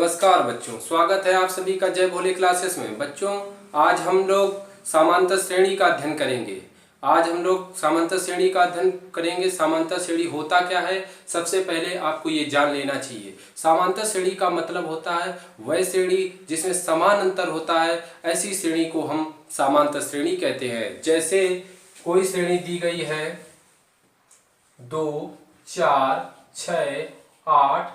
नमस्कार बच्चों, स्वागत है आप सभी का जय भोले क्लासेस में। बच्चों, आज हम लोग समांतर श्रेणी का अध्ययन करेंगे। समांतर श्रेणी होता क्या है, सबसे पहले आपको ये जान लेना चाहिए। समांतर श्रेणी का मतलब होता है वह श्रेणी जिसमें समान अंतर होता है, ऐसी श्रेणी को हम समांतर श्रेणी कहते हैं। जैसे कोई श्रेणी दी गई है 2, 4, 6, 8 ...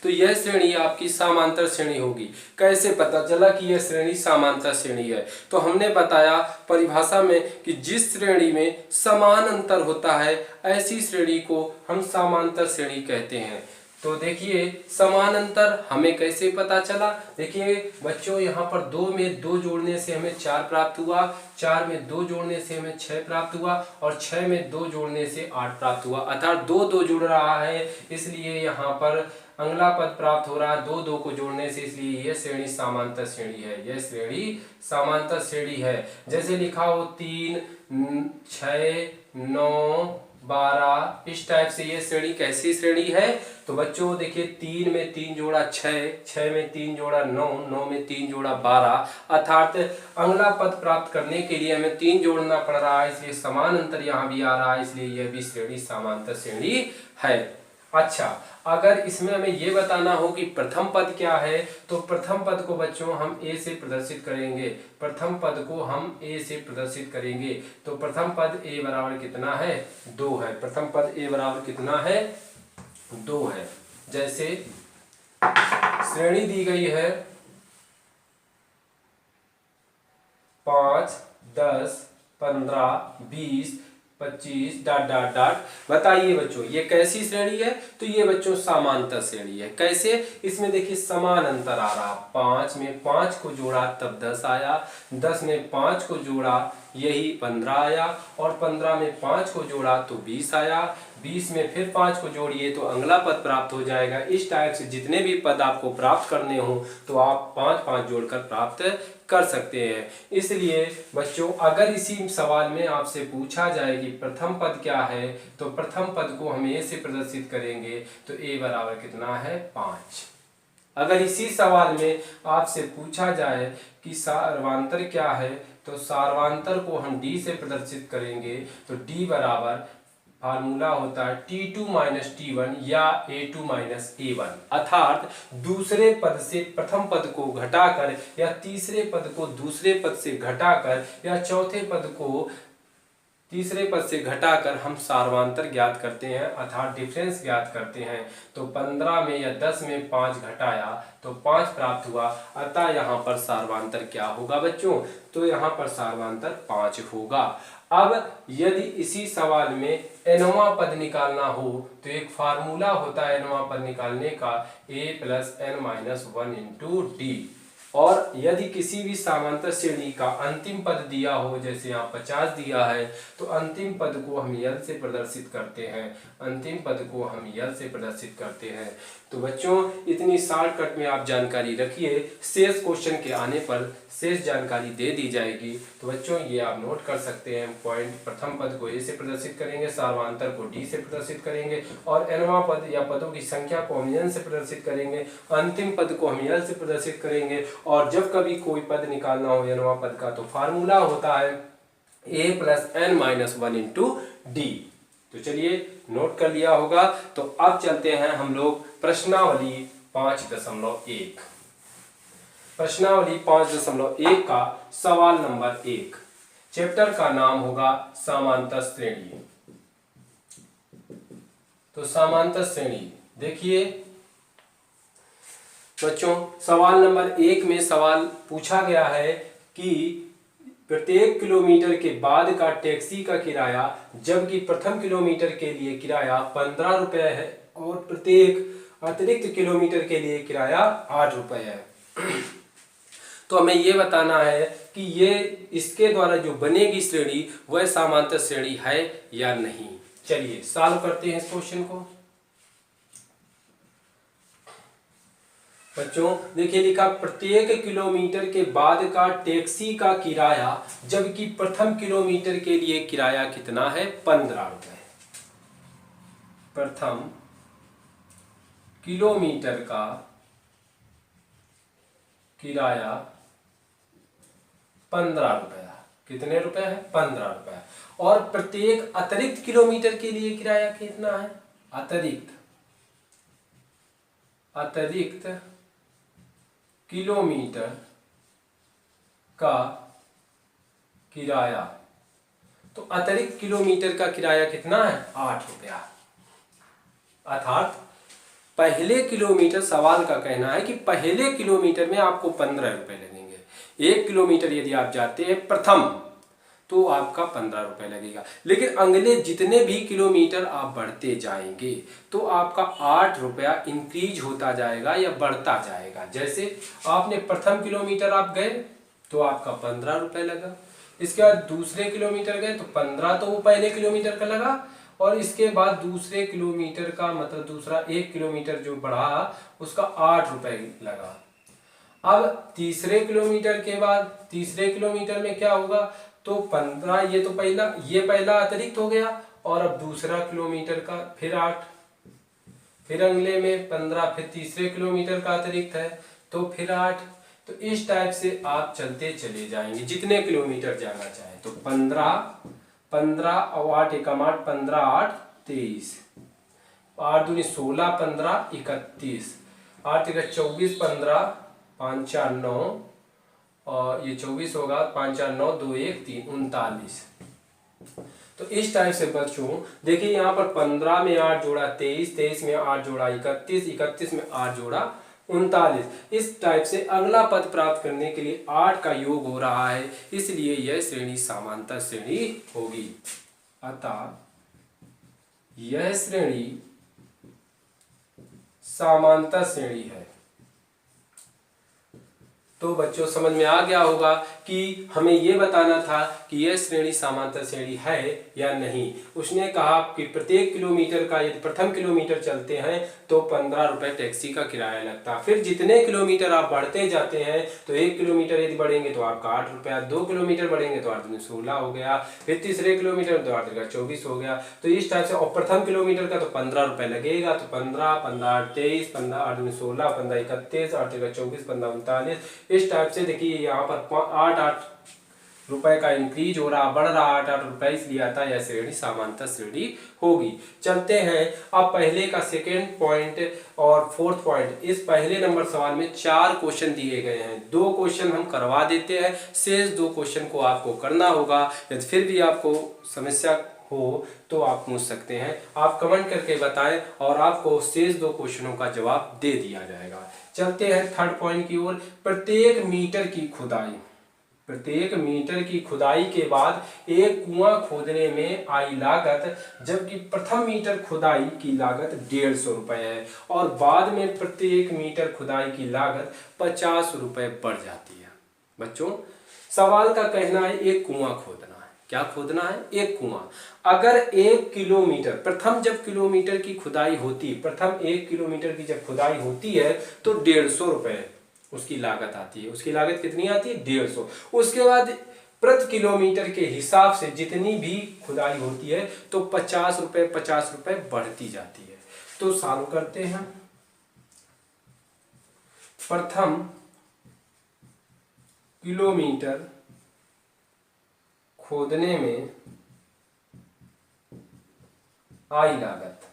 तो यह श्रेणी आपकी समांतर श्रेणी होगी। कैसे पता चला कि यह श्रेणी समांतर श्रेणी है? तो हमने बताया परिभाषा में कि जिस श्रेणी में समान अंतर होता है, ऐसी श्रेणी को हम समांतर श्रेणी कहते हैं। तो देखिए, समान अंतर हमें कैसे पता चला। देखिए बच्चों, यहाँ पर 2 में 2 जोड़ने से हमें 4 प्राप्त हुआ, 4 में 2 जोड़ने से हमें 6 प्राप्त हुआ और 6 में 2 जोड़ने से 8 प्राप्त हुआ। अर्थात 2 जुड़ रहा है, इसलिए यहाँ पर अगला पद प्राप्त हो रहा है 2 को जोड़ने से, इसलिए यह श्रेणी समांतर श्रेणी है। यह श्रेणी समांतर श्रेणी है। जैसे लिखा हो 3, 6, 9, 12, इस टाइप से ये श्रेणी कैसी श्रेणी है? तो बच्चों देखिए, 3 में 3 जोड़ा 6, 6 में 3 जोड़ा 9, 9 में 3 जोड़ा 12, अर्थात अगला पद प्राप्त करने के लिए हमें 3 जोड़ना पड़ रहा है, इसलिए समान अंतर यहाँ भी आ रहा है, इसलिए यह भी श्रेणी समांतर श्रेणी है। अच्छा, अगर इसमें हमें ये बताना हो कि प्रथम पद क्या है, तो प्रथम पद को बच्चों हम ए से प्रदर्शित करेंगे। प्रथम पद को हम ए से प्रदर्शित करेंगे। तो प्रथम पद ए बराबर कितना है? 2 है। प्रथम पद ए बराबर कितना है? 2 है। जैसे श्रेणी दी गई है 5, 10, 15, 20, 25 ... बताइए बच्चों, ये कैसी श्रेणी है? तो ये बच्चों समांतर श्रेणी है। कैसे? इसमें देखिए समान अंतर आ रहा। 5 में 5 को जोड़ा तब 10 आया, 10 में 5 को जोड़ा यही 15 आया, और 15 में 5 को जोड़ा तो 20 आया, 20 में फिर 5 को जोड़िए तो अगला पद प्राप्त हो जाएगा। इस टाइप से जितने भी पद आपको प्राप्त करने हो तो आप 5 जोड़कर प्राप्त कर सकते हैं। इसलिए बच्चों, अगर इसी सवाल में आपसे पूछा जाए कि प्रथम पद क्या है, तो प्रथम पद को हम ए से प्रदर्शित करेंगे। तो ए बराबर कितना है? 5। अगर इसी सवाल में आपसे पूछा जाए कि सार्वांतर क्या है, तो सार्वांतर को हम डी से प्रदर्शित करेंगे। तो डी बराबर फार्मूला होता है T2 - T1 या A2 - A1, अर्थात दूसरे पद से प्रथम पद को घटाकर या तीसरे पद को दूसरे पद से घटाकर या चौथे पद को तीसरे पद से घटाकर हम सार्वांतर ज्ञात करते हैं, अर्थात डिफरेंस ज्ञात करते हैं। तो 15 में या 10 में 5 घटाया तो 5 प्राप्त हुआ, अतः यहाँ पर सार्वांतर क्या होगा बच्चों? तो यहाँ पर सार्वांतर 5 होगा। अब यदि इसी सवाल में nवां पद निकालना हो तो एक फार्मूला होता है nवां पद निकालने का, a + n - 1 × d। और यदि किसी भी समांतर श्रेणी का अंतिम पद दिया हो, जैसे यहाँ 50 दिया है, तो अंतिम पद को हम यल से प्रदर्शित करते हैं। अंतिम पद को हम यल से प्रदर्शित करते हैं। तो बच्चों, इतनी शॉर्टकट में आप जानकारी रखिए, शेष क्वेश्चन के आने पर शेष जानकारी दे दी जाएगी। तो बच्चों, ये आप नोट कर सकते हैं पॉइंट। प्रथम पद को ए से प्रदर्शित करेंगे, सार्वांतर को डी से प्रदर्शित करेंगे, और nवां पद या पदों की संख्या को हम n से प्रदर्शित करेंगे, अंतिम पद को हम यल से प्रदर्शित करेंगे। और जब कभी कोई पद निकालना हो nवां पद का, तो फार्मूला होता है a + n - 1 × d। तो चलिए, नोट कर लिया होगा। तो अब चलते हैं हम लोग प्रश्नावली 5.1। प्रश्नावली 5.1 का सवाल नंबर 1। चैप्टर का नाम होगा समांतर श्रेणी। तो समांतर श्रेणी देखिए बच्चों, सवाल नंबर 1 में सवाल पूछा गया है कि प्रत्येक किलोमीटर के बाद का टैक्सी का किराया, जबकि प्रथम किलोमीटर के लिए किराया 15 रुपए है और प्रत्येक अतिरिक्त किलोमीटर के लिए किराया 8 रुपए है। तो हमें ये बताना है कि ये इसके द्वारा जो बनेगी श्रेणी वह समांतर श्रेणी है या नहीं। चलिए सॉल्व करते हैं इस क्वेश्चन को। बच्चों देखिए, लिखा प्रत्येक किलोमीटर के बाद का टैक्सी का किराया, जबकि प्रथम किलोमीटर के लिए किराया कितना है? 15 रुपए। प्रथम किलोमीटर का किराया 15 रुपया। कितने रुपए है? 15 रुपया। और प्रत्येक अतिरिक्त किलोमीटर के लिए किराया कितना है? अतिरिक्त किलोमीटर का किराया, तो अतिरिक्त किलोमीटर का किराया कितना है? 8 रुपया। अर्थात पहले किलोमीटर, सवाल का कहना है कि पहले किलोमीटर में आपको 15 रुपए लगेंगे। 1 किलोमीटर यदि आप जाते हैं प्रथम तो आपका 15 रुपए लगेगा, लेकिन अगले जितने भी किलोमीटर आप बढ़ते जाएंगे तो आपका 8 रुपया इंक्रीज होता जाएगा या बढ़ता जाएगा। जैसे आपने प्रथम किलोमीटर आप गए तो आपका 15 रुपए लगा, इसके बाद दूसरे किलोमीटर गए तो 15 तो वो पहले किलोमीटर का लगा, और इसके बाद दूसरे किलोमीटर का मतलब दूसरा 1 किलोमीटर जो बढ़ा उसका 8 रुपए लगा। अब तीसरे किलोमीटर के बाद तीसरे किलोमीटर में क्या होगा? तो 15, ये पहला अतिरिक्त हो गया, और अब दूसरा किलोमीटर का फिर 8, फिर अगले में 15, फिर तीसरे किलोमीटर का अतिरिक्त है तो फिर 8। तो इस टाइप से आप चलते चले जाएंगे जितने किलोमीटर जाना चाहे। तो 15 और 8 एकम 8, 15 8 23, 8 दूनी 16, 15 31, 8 का 24, 15 5 4 9, और ये 24 होगा, 5 4 9 2 1 3 39। तो इस टाइप से बच्चों देखिए यहाँ पर 15 में 8 जोड़ा 23, 23 में 8 जोड़ा 31, 31 में 8 जोड़ा 39। इस टाइप से अगला पद प्राप्त करने के लिए 8 का योग हो रहा है, इसलिए यह श्रेणी समांतर श्रेणी होगी। अतः यह श्रेणी समांतर श्रेणी है। तो बच्चों समझ में आ गया होगा कि हमें यह बताना था कि यह श्रेणी समांतर श्रेणी है या नहीं। उसने कहा कि प्रत्येक किलोमीटर का यदि प्रथम किलोमीटर चलते हैं तो 15 रुपए टैक्सी का किराया लगता है। फिर जितने किलोमीटर आप बढ़ते जाते हैं तो 1 किलोमीटर यदि बढ़ेंगे तो आपका 8 रुपया, 2 किलोमीटर बढ़ेंगे तो 8 दूनी 16 हो गया, फिर तीसरे किलोमीटर तो 8 का 24 हो गया। तो इस टाइप से, और प्रथम किलोमीटर का तो 15 रुपए लगेगा, तो 15 15 8 23, 15 8 दूनी 16, 15 31, 8 का 24, 15 39। इस टाइप से देखिए यहाँ पर 8 रुपए का इंक्रीज हो रहा, बढ़ रहा 8 रुपए, इसलिए आता है यह श्रेणी समांतर श्रेणी होगी। चलते हैं अब पहले का सेकेंड पॉइंट और फोर्थ पॉइंट। इस पहले नंबर सवाल में 4 क्वेश्चन दिए गए हैं, 2 क्वेश्चन हम करवा देते हैं, शेष 2 क्वेश्चन को आपको करना होगा। यदि फिर भी आपको समस्या हो तो आप पूछ सकते हैं, आप कमेंट करके बताएं और आपको शेष 2 क्वेश्चनों का जवाब दे दिया जाएगा। चलते हैं थर्ड पॉइंट की ओर। प्रत्येक मीटर की खुदाई के बाद एक कुआं खोदने में आई लागत, जबकि प्रथम मीटर खुदाई की लागत 150 रुपए है और बाद में प्रत्येक मीटर खुदाई की लागत 50 रुपए बढ़ जाती है। बच्चों सवाल का कहना है एक कुआं खोदना है। क्या खोदना है? एक कुआं। अगर 1 किलोमीटर प्रथम जब किलोमीटर की खुदाई होती, प्रथम 1 किलोमीटर की जब खुदाई होती है तो 150 रुपए उसकी लागत आती है। उसकी लागत कितनी आती है? 150। उसके बाद प्रति किलोमीटर के हिसाब से जितनी भी खुदाई होती है तो 50 रुपए बढ़ती जाती है। तो चालू करते हैं। प्रथम किलोमीटर खोदने में आई लागत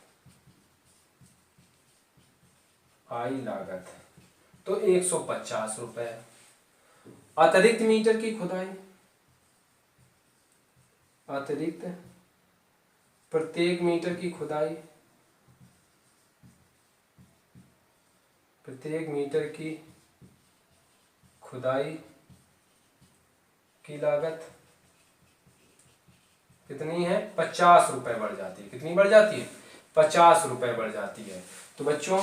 तो 150 रुपए। अतिरिक्त मीटर की खुदाई, अतिरिक्त प्रत्येक मीटर की खुदाई, प्रत्येक मीटर की खुदाई की लागत कितनी है? 50 रुपए बढ़ जाती है। कितनी बढ़ जाती है? 50 रुपए बढ़ जाती है। तो बच्चों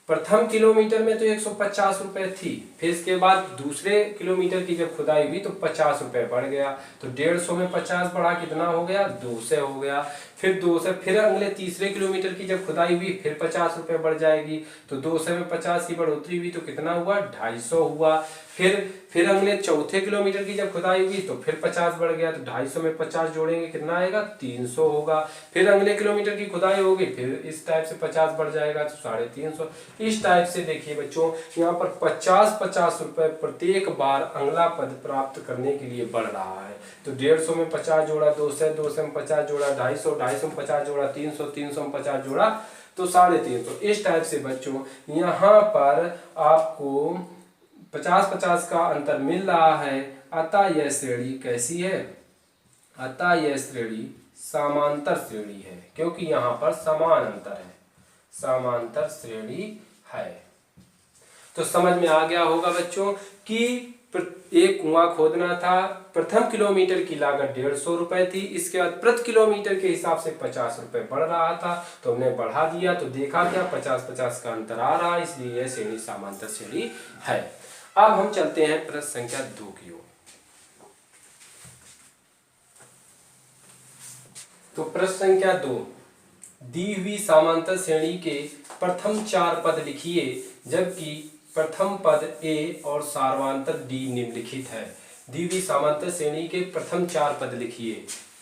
प्रथम किलोमीटर में तो 150 रुपए थी, फिर इसके बाद दूसरे किलोमीटर की जब खुदाई हुई तो 50 रुपए बढ़ गया, तो 150 में 50 बढ़ा कितना हो गया? 200 हो गया। फिर 200, फिर अगले तीसरे किलोमीटर की जब खुदाई हुई फिर 50 रुपए बढ़ जाएगी, तो 200 में 50 की बढ़ोतरी हुई तो कितना हुआ? 250 हुआ। फिर अगले चौथे किलोमीटर की जब खुदाई हुई तो फिर 50 बढ़ गया, तो 250 में 50 जोड़ेंगे कितना आएगा, 300 होगा। फिर अगले किलोमीटर की खुदाई होगी, फिर इस टाइप से 50 बढ़ जाएगा तो 350। इस टाइप से देखिए बच्चों, यहाँ पर 50-50 रुपए प्रत्येक बार अगला पद प्राप्त करने के लिए बढ़ रहा है। तो 150 में 50 जोड़ा, 200 में 50 जोड़ा, 250 में 50 जोड़ा, 300 में 50 जोड़ा तो 350। इस टाइप से बच्चों यहाँ पर आपको 50-50 का अंतर मिल रहा है। अतः यह श्रेणी कैसी है, अतः यह श्रेणी समांतर श्रेणी है, क्योंकि यहाँ पर समान अंतर है, समांतर श्रेणी है। तो समझ में आ गया होगा बच्चों कि एक कुआं खोदना था, प्रथम किलोमीटर की लागत 150 रुपए थी, इसके बाद प्रति किलोमीटर के हिसाब से 50 रुपए बढ़ रहा था, तो हमने बढ़ा दिया, तो देखा क्या 50-50 का अंतर आ रहा है, इसलिए यह श्रेणी समांतर श्रेणी है। अब हम चलते हैं प्रश्न संख्या 2 की ओर। तो प्रश्न संख्या 2, दी हुई समांतर श्रेणी के प्रथम 4 पद लिखिए, जबकि प्रथम पद ए और सार्वंतर डी निम्नलिखित है। दी हुई समांतर श्रेणी के प्रथम 4 पद लिखिए,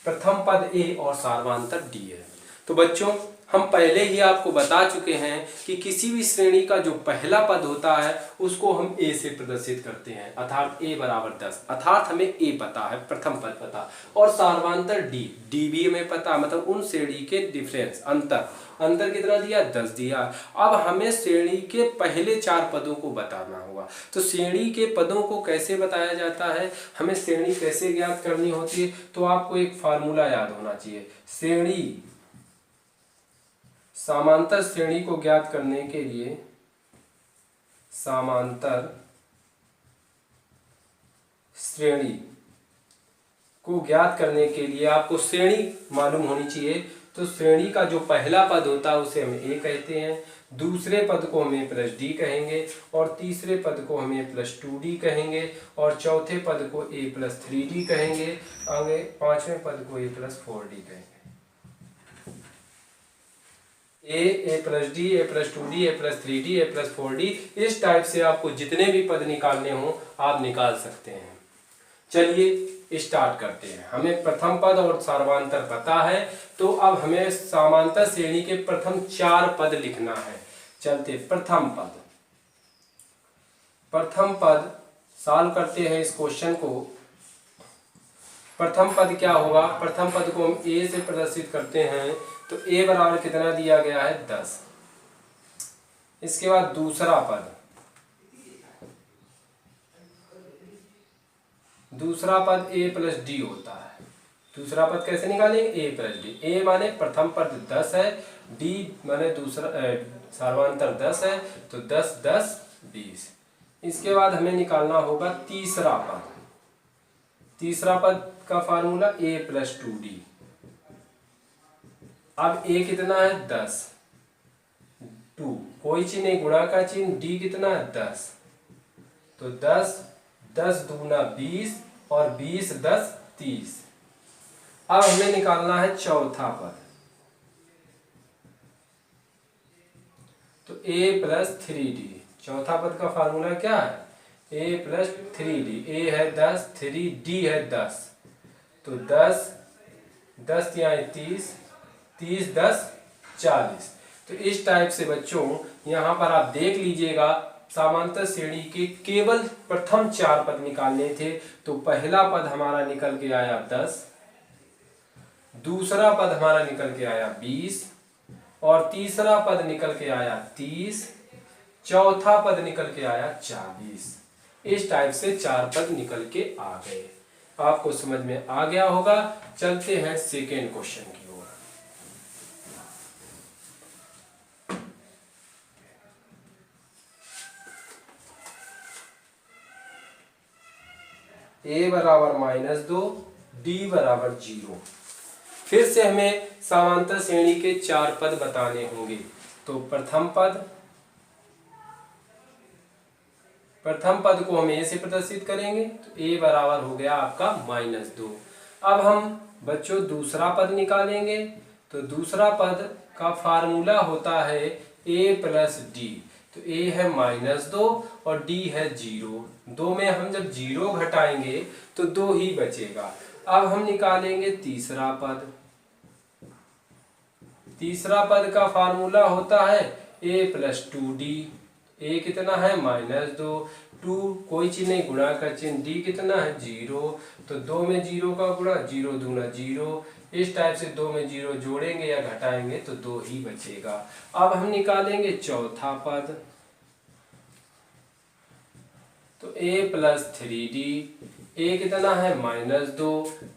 प्रथम पद ए और सार्वंतर डी है। तो बच्चों हम पहले ही आपको बता चुके हैं कि किसी भी श्रेणी का जो पहला पद होता है उसको हम ए से प्रदर्शित करते हैं, अर्थात a बराबर 10, अर्थात हमें a पता है, प्रथम पद पता, और सार्वंतर डी भी हमें पता, मतलब उन श्रेणी के डिफरेंस अंतर कितना दिया, 10 दिया। अब हमें श्रेणी के पहले 4 पदों को बताना होगा। तो श्रेणी के पदों को कैसे बताया जाता है, हमें श्रेणी कैसे ज्ञात करनी होती है, तो आपको एक फार्मूला याद होना चाहिए। श्रेणी समांतर श्रेणी को ज्ञात करने के लिए, समांतर श्रेणी को ज्ञात करने के लिए आपको श्रेणी मालूम होनी चाहिए। तो श्रेणी का जो पहला पद होता है उसे हम ए कहते हैं, दूसरे पद को हम a+d कहेंगे, और तीसरे पद को हम a+2d कहेंगे, और चौथे पद को a+3d कहेंगे, आगे पांचवें पद को a+4d कहेंगे। a+d, a+2d, a+3d, a+4d, इस टाइप से आपको जितने भी पद निकालने हो आप निकाल सकते हैं। चलिए स्टार्ट करते हैं। हमें प्रथम पद और सार्वंतर पता है, तो अब हमें समांतर श्रेणी के प्रथम 4 पद लिखना है। चलते प्रथम पद सॉल्व करते हैं इस क्वेश्चन को। प्रथम पद क्या होगा, प्रथम पद को हम a से प्रदर्शित करते हैं, तो a बराबर कितना दिया गया है, 10। इसके बाद दूसरा पद a+d होता है। दूसरा पद कैसे निकालेंगे, a+d, a माने प्रथम पद 10 है, d माने दूसरा सार्वंतर 10 है, तो 10 10 20। इसके बाद हमें निकालना होगा तीसरा पद का फार्मूला a+2d। अब a कितना है, 10, 2 कोई चिन्ह नहीं, गुणा का चिन्ह, d कितना है, 10, तो 10 10 दूना 20 और 20 10 30। अब हमें निकालना है चौथा पद, तो a+3d। चौथा पद का फार्मूला क्या है, a+3d, a है 10, 3d है 10, तो 10 10 या 30 30 10 40। तो इस टाइप से बच्चों यहाँ पर आप देख लीजिएगा, समांतर श्रेणी के केवल प्रथम 4 पद निकालने थे। तो पहला पद हमारा निकल के आया 10, दूसरा पद हमारा निकल के आया 20, और तीसरा पद निकल के आया 30, चौथा पद निकल के आया 40। इस टाइप से 4 पद निकल के आ गए। आपको समझ में आ गया होगा। चलते हैं सेकेंड क्वेश्चन की ओर। a बराबर -2, d बराबर 0। फिर से हमें समांतर श्रेणी के 4 पद बताने होंगे। तो प्रथम पद को हम a से प्रदर्शित करेंगे, तो a बराबर हो गया आपका -2। अब हम बच्चों दूसरा पद निकालेंगे, तो दूसरा पद का फार्मूला होता है a+d। तो a है -2 और d है 0। 2 में हम जब 0 घटाएंगे तो 2 ही बचेगा। अब हम निकालेंगे तीसरा पद। तीसरा पद का फार्मूला होता है a + 2d। a कितना है -2, 2 कोई चीज नहीं, गुणा का चिन्ह, d कितना है 0, तो 2 में 0 का गुणा, 0 दूना 0। इस टाइप से 2 में 0 जोड़ेंगे या घटाएंगे तो 2 ही बचेगा। अब हम निकालेंगे चौथा पद। तो a + 3d। a कितना है -2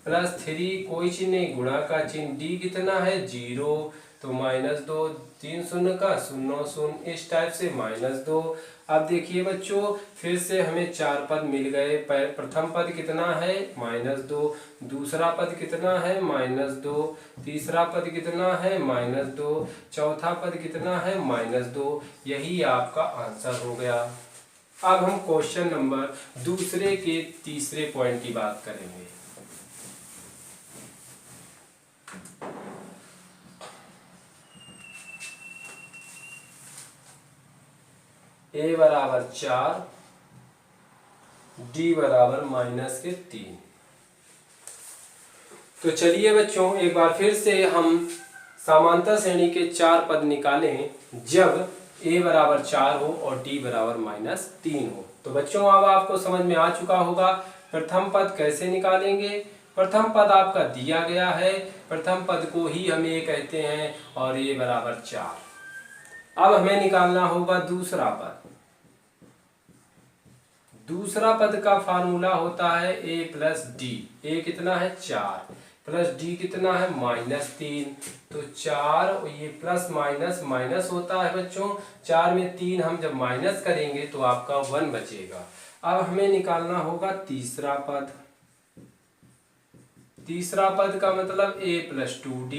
+ 3 कोई चीज नहीं, गुणा का चिन्ह, d कितना है 0, तो -2, 3 शून्य का 0 0, इस टाइप से -2। अब देखिए बच्चों, फिर से हमें 4 पद मिल गए। प्रथम पद कितना है -2, दूसरा पद कितना है -2, तीसरा पद कितना है -2, चौथा पद कितना है -2। यही आपका आंसर हो गया। अब हम क्वेश्चन नंबर दूसरे के तीसरे पॉइंट की बात करेंगे। a = 4, d = -3। तो चलिए बच्चों, एक बार फिर से हम समांतर श्रेणी के 4 पद निकालें जब a = 4 हो और d = -3 हो। तो बच्चों अब आपको समझ में आ चुका होगा प्रथम पद कैसे निकालेंगे। प्रथम पद आपका दिया गया है, प्रथम पद को ही हम a कहते हैं और a = 4। अब हमें निकालना होगा दूसरा पद। दूसरा पद का फार्मूला होता है a + d। a कितना है 4 प्लस d कितना है -3, तो 4 और ये प्लस माइनस माइनस होता है बच्चों। 4 में 3 हम जब माइनस करेंगे तो आपका 1 बचेगा। अब हमें निकालना होगा तीसरा पद। तीसरा पद का मतलब a + 2d।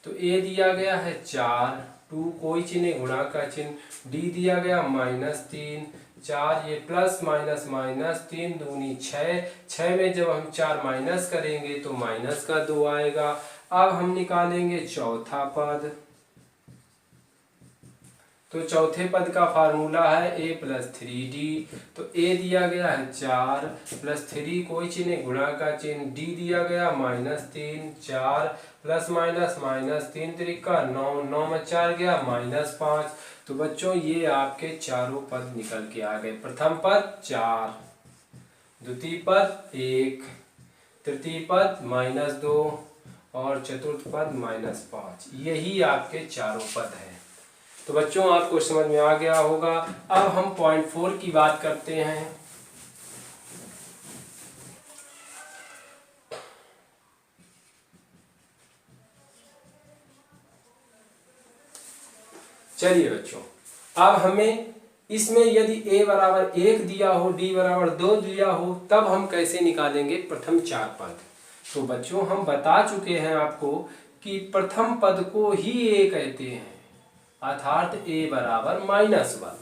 तो a दिया गया है 4, 2 कोई चिन्ह नहीं, गुणा का चिन्ह, d दिया गया -3, 4 ये प्लस माइनस माइनस, 3 दूनी 6, 6 में जब हम 4 माइनस करेंगे तो -2 आएगा। अब हम निकालेंगे चौथा पद। तो चौथे पद का फार्मूला है a + 3d। तो a दिया गया है 4 प्लस 3 कोई चिन्ह नहीं, गुणा का चिन्ह, d दिया गया -3, 4 प्लस माइनस माइनस, 3 त्रिका 9, 9 में 4 गया -5। तो बच्चों ये आपके चारों पद निकल के आ गए। प्रथम पद 4, द्वितीय पद 1, तृतीय पद -2 और चतुर्थ पद -5। यही आपके चारों पद हैं। तो बच्चों आपको समझ में आ गया होगा। अब हम पॉइंट 4 की बात करते हैं। चलिए बच्चों, अब हमें इसमें यदि a = 1 दिया हो, d = 2 दिया हो, तब हम कैसे निकालेंगे प्रथम 4 पद। तो बच्चों हम बता चुके हैं आपको कि प्रथम पद को ही a कहते हैं, अर्थात a = -1।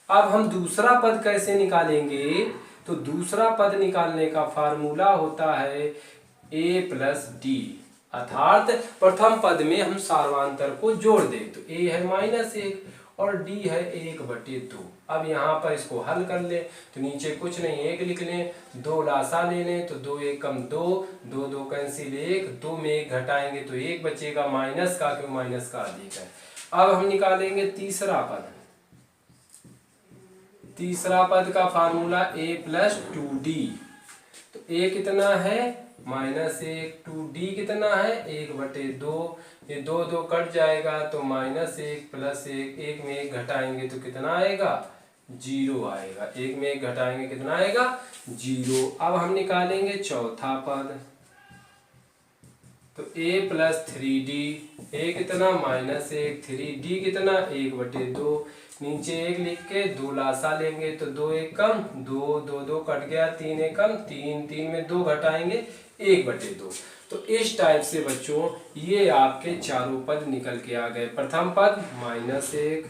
अब हम दूसरा पद कैसे निकालेंगे। तो दूसरा पद निकालने का फार्मूला होता है a + d, अर्थात प्रथम पद में हम सार्वधातुक को जोड़ दें। तो a है -1 और d है 1/2। अब यहाँ पर इसको हल कर ले तो नीचे कुछ नहीं, 1 लिख लें, 2 लासा ले लें तो 2 1 कम 2, 2 2 कैंसिल 1, 2 में 1 घटाएंगे तो 1 बचेगा माइनस का, क्यों माइनस का अधिक है। अब हम निकालेंगे तीसरा पद। तीसरा पद का फार्मूला a + 2d। तो a कितना है -1, 2d कितना है 1/2, ये 2 2 कट जाएगा तो -1 + 1, 1 में 1 घटाएंगे तो कितना आएगा 0 आएगा। 1 में 1 घटाएंगे कितना आएगा 0। अब हम निकालेंगे चौथा पद। तो a + 3d, a कितना -1, 3d कितना 1/2, नीचे 1 लिख के 2 लासा लेंगे तो 2 1 कम 2, 2 2 कट गया, 3 1 कम 3, 3 में 2 घटाएंगे 1/2। तो इस टाइप से बच्चों ये आपके चारों पद निकल के आ गए। प्रथम पद -1,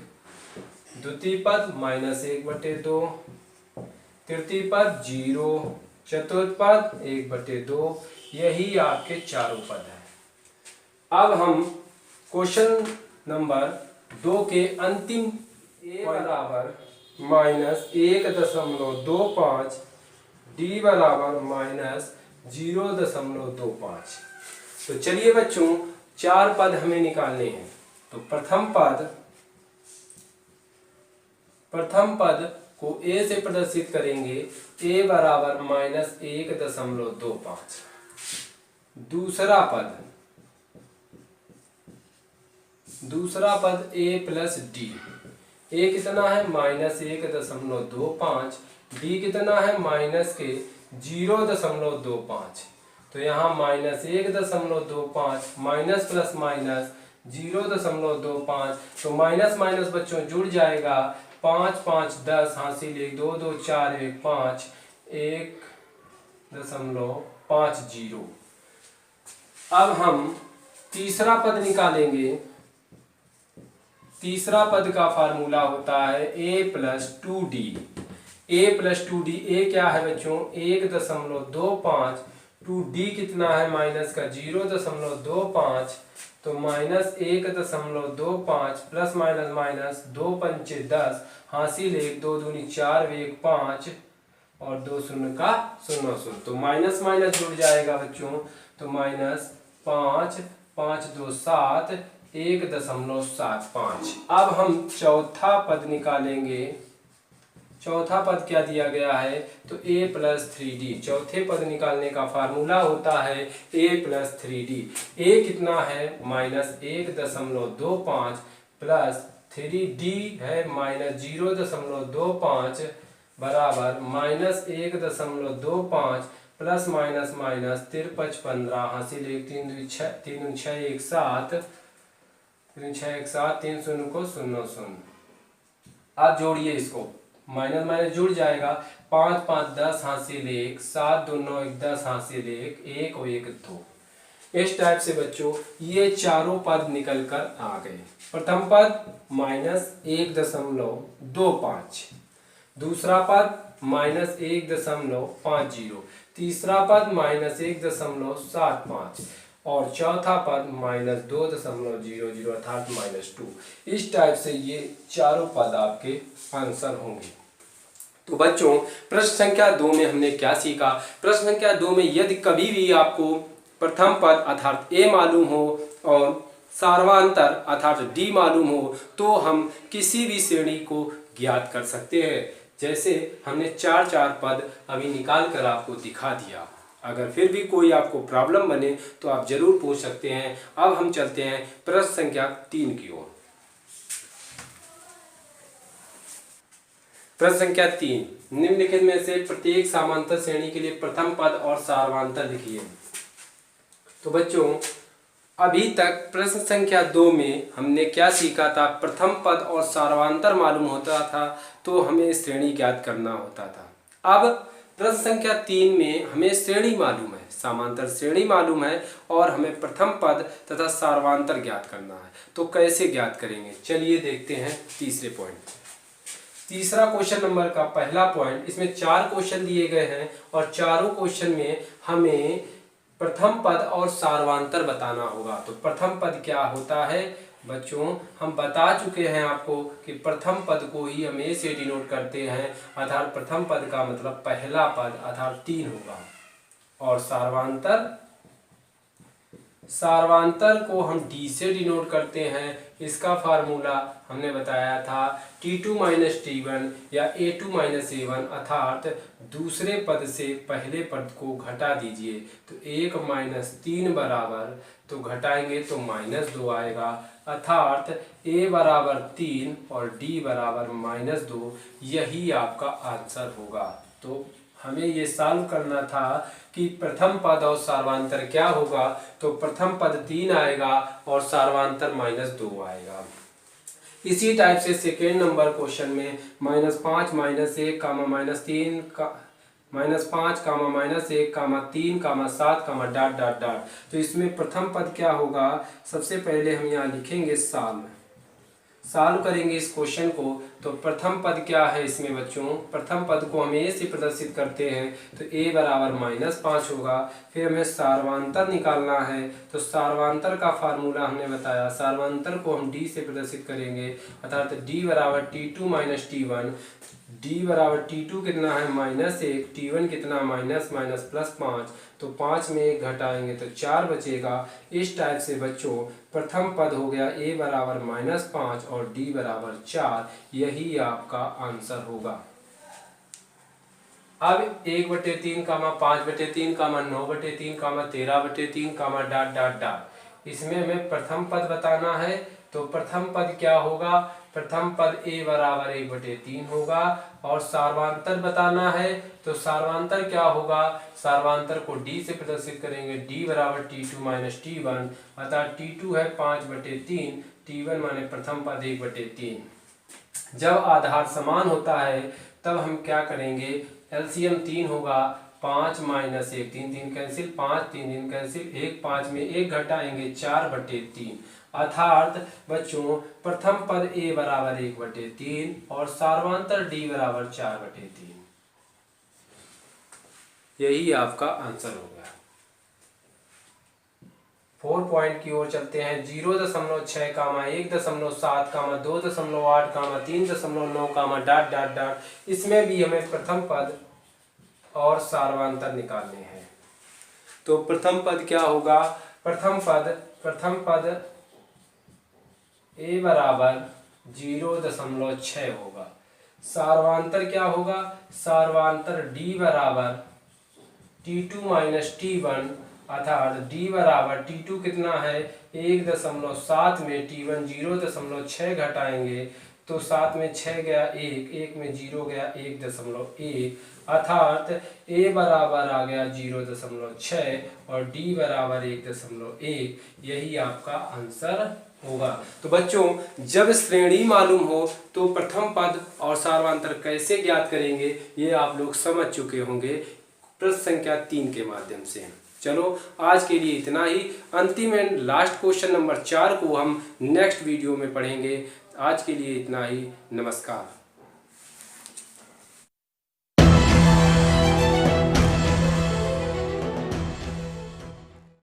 द्वितीय पद -1/2, तृतीय पद 0, चतुर्थ पद 1/2। यही आपके चारों पद हैं। अब हम क्वेश्चन नंबर 2 के अंतिम ए बराबर माइनस 1.25, डी बराबर माइनस 0.25। तो चलिए बच्चों 4 पद हमें निकालने हैं। तो प्रथम पद को ए से प्रदर्शित करेंगे, ए बराबर माइनस 1.25। दूसरा पद ए प्लस डी। ए कितना है माइनस 1.25, डी कितना है माइनस के 0.25। तो यहाँ माइनस 1.25 माइनस प्लस माइनस 0.25। तो माइनस माइनस बच्चों जुड़ जाएगा, 5 5 10 हासिल 1 2 2 4 1 5 1.50। अब हम तीसरा पद निकालेंगे। तीसरा पद का फार्मूला होता है a plus 2d। a plus 2d, a क्या है बच्चों 1.25, 2d कितना है माइनस का 0.25। तो माइनस 1.25 प्लस माइनस माइनस 2 पंचे 10 हासिल 1 2 दूनी 4 1 5 और 2 शून्य का 0 0। तो माइनस माइनस जुड़ जाएगा बच्चों, तो माइनस 5 5 2 7 1.75। अब हम चौथा पद निकालेंगे। चौथा पद क्या दिया गया है, तो a प्लस 3d। चौथे पद निकालने का फार्मूला होता है a प्लस 3d। a कितना है माइनस 1.25 प्लस 3d है माइनस 0.25 बराबर माइनस 1.25 प्लस माइनस माइनस 53 15 हासिल 1 3 2 6 3 2 6 1 7 3 6 1 7 3 0 को 0 0। अब जोड़िए इसको, माइनस माइनस जुड़ जाएगा, 5 5 10 हासिल 1 7 2 9 1 10 हासिल 1 1 और 1 2। इस टाइप से बच्चों ये चारों पद निकल कर आ गए। प्रथम पद माइनस 1.25, दूसरा पद माइनस 1.50, तीसरा पद माइनस 1.75 और चौथा पद माइनस 2.00 अर्थात -2। इस टाइप से ये चारों पद आपके आंसर होंगे। तो बच्चों प्रश्न संख्या 2 में हमने क्या सीखा। प्रश्न संख्या 2 में यदि कभी भी आपको प्रथम पद अर्थात a मालूम हो और सार्वांतर अर्थात d मालूम हो, तो हम किसी भी श्रेणी को ज्ञात कर सकते हैं। जैसे हमने 4 पद अभी निकाल कर आपको दिखा दिया। अगर फिर भी कोई आपको प्रॉब्लम बने तो आप जरूर पूछ सकते हैं। अब हम चलते हैं प्रश्न संख्या 3 की ओर। प्रश्न संख्या 3, निम्नलिखित में से प्रत्येक समांतर श्रेणी के लिए प्रथम पद और सार्वंतर लिखिए। तो बच्चों अभी तक प्रश्न संख्या 2 में हमने क्या सीखा था, प्रथम पद और सार्वंतर मालूम होता था तो हमें श्रेणी ज्ञात करना होता था। अब प्रश्न संख्या 3 में हमें श्रेणी मालूम है, समांतर श्रेणी मालूम है और हमें प्रथम पद तथा सार्वंतर ज्ञात करना है। तो कैसे ज्ञात करेंगे, चलिए देखते हैं तीसरे पॉइंट। तीसरा क्वेश्चन नंबर का पहला पॉइंट, इसमें 4 क्वेश्चन दिए गए हैं और चारों क्वेश्चन में हमें प्रथम पद और सार्वंतर बताना होगा। तो प्रथम पद क्या होता है बच्चों, हम बता चुके हैं आपको कि प्रथम पद को ही हम ए से डिनोट करते हैं, अर्थात प्रथम पद का मतलब पहला पद अर्थात 3 होगा। और सार्वंतर को हम डी से डिनोट करते हैं। इसका फार्मूला हमने बताया था T2 माइनस T1 या A2 माइनस A1 अर्थात दूसरे पद से पहले पद को घटा दीजिए। तो 1 माइनस 3 बराबर, तो घटाएंगे तो -2 आएगा अर्थात A बराबर 3 और D बराबर -2। यही आपका आंसर होगा। तो हमें ये सॉल्व करना था कि प्रथम पद और सार्वंतर क्या होगा। तो प्रथम पद 3 आएगा और सार्वंतर -2 आएगा। इसी टाइप से सेकेंड नंबर क्वेश्चन में -5 -1 -3 -5 -1 3 ... तो इसमें प्रथम पद क्या होगा, सबसे पहले हम यहाँ लिखेंगे सॉल्व करेंगे इस क्वेश्चन को। तो प्रथम पद क्या है इसमें बच्चों, प्रथम पद को हम ए से प्रदर्शित करते हैं तो ए बराबर -5 होगा। फिर हमें सार्वांतर निकालना है, तो सार्वांतर का फार्मूला हमने बताया, सार्वांतर को हम डी से प्रदर्शित करेंगे, अर्थात डी बराबर T2 - T1। डी बराबर T2 कितना है -1, T1 कितना +5, तो 5 में 1 घटाएंगे तो 4 बचेगा। इस टाइप से बच्चों प्रथम पद हो गया a बराबर -5 और d बराबर 4, यही आपका आंसर होगा। अब 1/3, 5/3, 9/3, 13/3, डॉट डॉट डॉट, इसमें हमें प्रथम पद बताना है। तो प्रथम पद क्या होगा, प्रथम पद a बराबर 1/3 होगा। और सार्वांतर बताना है, तो सार्वांतर क्या होगा, सार्वांतर को d से प्रदर्शित करेंगे, d बराबर T2 - T1, अर्थात T2 है 5/3, T1 माने प्रथम पद 1/3। जब आधार समान होता है तब हम क्या करेंगे, एलसीएम 3 होगा, 5 - 1, 3 3 कैंसिल, 5 3 3 कैंसिल, 1 5 में 1 घटाएंगे 4/3, अर्थात बच्चों प्रथम पद a बराबर 1/3 और सार्वांतर d बराबर 4/3, यही आपका आंसर हो गया। 4 पॉइंट की ओर चलते हैं। 0.6, 1.7, 2.8, 3.9, डॉट डॉट डॉट, इसमें भी हमें प्रथम पद और सार्वांतर निकालने हैं। तो प्रथम पद क्या होगा, प्रथम पद a बराबर 0.6 होगा। सार्वांतर क्या होगा, सार्वांतर d बराबर T2 - T1, अर्थात d बराबर T2 कितना है 1.7 में T1 0.6 घटाएंगे तो 7 में 6 गया 1, 1 में 0 गया 1.1, अर्थात a बराबर आ गया 0.6 और d बराबर 1.1, यही आपका आंसर होगा। तो बच्चों जब श्रेणी मालूम हो तो प्रथम पद और सार्वांतर कैसे ज्ञात करेंगे ये आप लोग समझ चुके होंगे प्रश्न संख्या 3 के माध्यम से। चलो आज के लिए इतना ही। अंतिम एंड लास्ट क्वेश्चन नंबर 4 को हम नेक्स्ट वीडियो में पढ़ेंगे। आज के लिए इतना ही, नमस्कार।